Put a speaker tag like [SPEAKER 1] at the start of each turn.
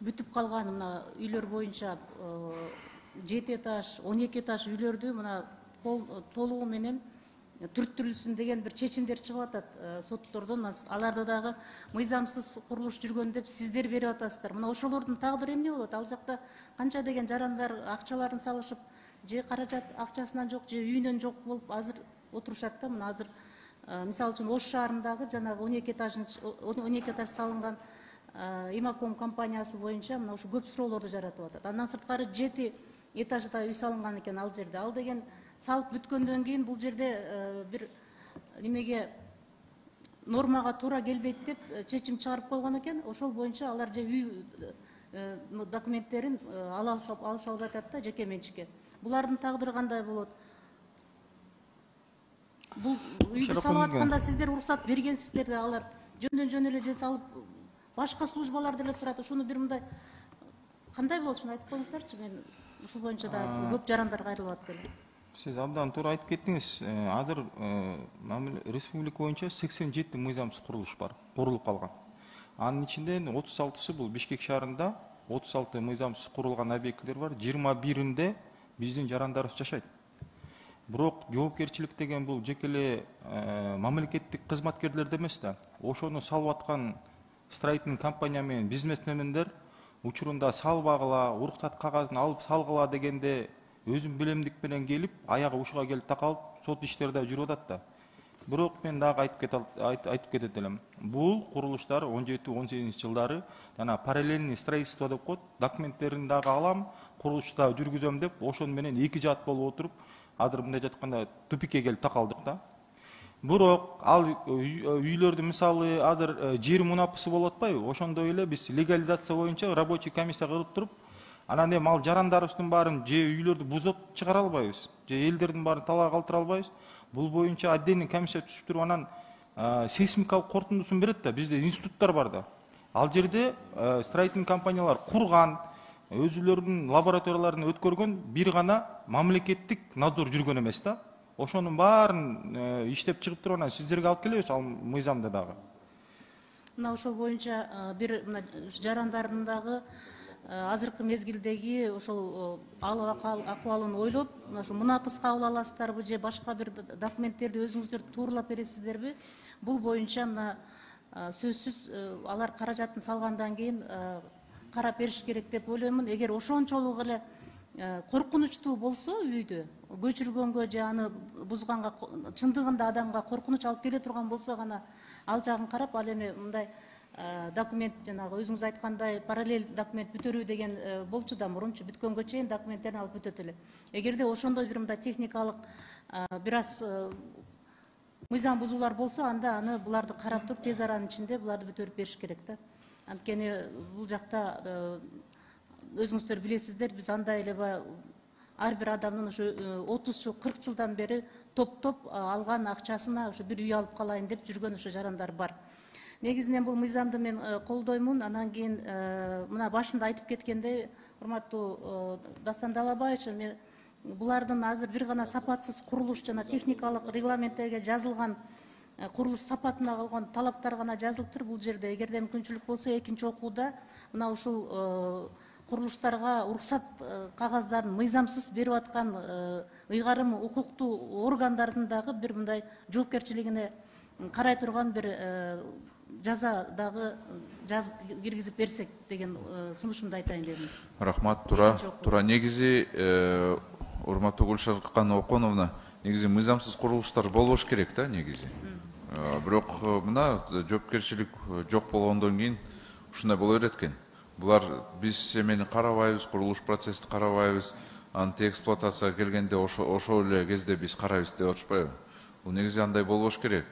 [SPEAKER 1] бүтүп калган мына үйлөр боюнча 7 этаж, 12 этаж үйлөрдү мына толугу менен түрттүрүлсүн деген бир чечимдер чыгып атат соттордон. Аларды дагы мыйзамсыз курулуш жүргөн деп сиздер берип атасыздар. Мына ошолордун тагдыры эмне болот? Ал жакта канча деген жарандар акчаларын салышып, же каражат акчасынан жок, же үйүнөн жок болуп азыр отурушат да. Мына азыр мисалы үчүн Ош шаарындагы жанагы 12 этаж салынган Имаком компаниясы боюнча мына ушу көп суроолорду жаратып атат. Андан сырткары 7 этажда үй салынган экен ал жерде. Ал деген салып бүткөндөн кийин бул жерде бир немеге нормага туура келбейт деп чечим чыгарып койгон экен. Ошол боюнча алар же үй документтерин ала алышып атат да жеке менчикке. Булардын тагдыры кандай болот? Бул үйдү салып атканда сиздер уруксат бергенсиздер да, алар жөндөн эле же салып башка службалар деле турат. Ушуну бир мындай кандай болот, ушуну айтып коюңуздарчы. Мен ушул боюнча да көп жарандар кайрылып атат.
[SPEAKER 2] Siz abdan to'g'ri aytib ketdingiz. Hozir respublika bo'yicha 87 mıйзамсыз qurilish bor, qurilib qolgan. Анын ичинде 36-сы бул Бишкек шаарында 36 мыйзамсыз qurulgan объекттер бар. 21-inde биздин жарандарыбыз жашайт. Бирок жоопкерчилик деген бул жекеле мамлекеттик кызматкерлерде эмес да. Ошону салып аткан строительный компания менен бизнесмендер учурунда салбагыла, уруксат кагазын алып салгыла дегенде өзүм билемдик менен келип, аягы ушуга келип такалып, сот иштерде жүрүп атат да. Бирок мен дагы айтып кетет элем. Бул курулуштар 17-18 жылдары жана параллельный строительство деп коет, документтерин дагы алам, курулушта жүргүзөм деп, ошону менен эки жаат болуп отуруп, азыр мындай жатканда тупикке келип такалдык да. Бирок ал үйлөрдү мисалы азыр жер мунапысы болуп атпайбы? Ошондой эле биз легализация боюнча рабочий комиссия кылып туруп, анан эми ал жарандарыбыздын баарын же үйлөрдү бузуп чыгара албайбыз, же элдердин баарын талаа калтыра албайбыз. Бул боюнча отдельный комиссия түзүп туруп анан сейсмикалык корутундусун берет да. Бизде институттар бар да. Ал жерде строительный компаниялар курган, өзүлөрүнүн лабораторияларын өткөргөн бир гана мамлекеттик надзор жүргөн эмес да. Ошонун баарын иштеп чыгып туруп анан сиздерге алып келебиз ал мыйзамда дагы.
[SPEAKER 1] Мына ошол боюнча бир жарандардын дагы азыркы мезгилдеги ошол акыбалын ойлоп, ошо мунапыс кабыл аласыздарбы же башка бир документтерди өзүңүздөр туурлап бересиздерби? Бул боюнча мына сөзсүз алар каражатын салгандан кийин карап бериш керек деп ойлоймун. Эгер ошончолук эле коркунучтуу болсо үйдү көчүргөнгө же аны бузганга чындыгында адамга коркунуч алып келе турган болсо гана ал жагын карап, ал эми мындай документ жанагы өзүңүз айткандай параллель документ бүтөрүү деген болчу да мурунчу, бүткөнгө чейин документтерин алып бүтөт эле. Эгерде ошондой бир мындай техникалык бир аз мыйзам бузуулар болсо, анда аны буларды карап туруп тез аранын ичинде буларды бүтөрүп бериш керек да. Анткени бул жакта өзүңүздөр билесиздер, биз андай эле ар бир адамдын ошо 30 жыл, 40 жылдан бери топтоп алган акчасына ошо бир үй алып калайын деп жүргөн ошо жарандар бар. Негизинен бул мыйзамды мен колдоймун. Анан кийин мына башында айтып кеткендей, урматтуу Дастан Далабаевич, булардын азыр бир гана сапатсыз курулуш жана техникалык регламенттерге жазылган курулуш сапатына калган талаптар гана жазылып тур. Бул жерде эгерде мүмкүнчүлүк болсо экинчи окууда мына ушул курулуштарга уруксат кагаздарын мыйзамсыз берип аткан ыйгарым укуктуу органдардын дагы бир мындай жоопкерчилигине карай турган бир жаза дагы жазып киргизип берсек деген сунушумду айтайын дедим.
[SPEAKER 3] Рахмат. Тура негизи урматтуу Гүлшаркан Оконовна, негизи мыйзамсыз курулуштар болбош керек да негизи. Бирок мына жоопкерчилик жок болгондон кийин ушундай боло берет экен. Булар биз эмени карабайбыз, курулуш процессти карабайбыз, анты эксплуатацияга келгенде ошол эле кезде биз карайбыз деп атышпайбы? Бул негизи андай болбош керек.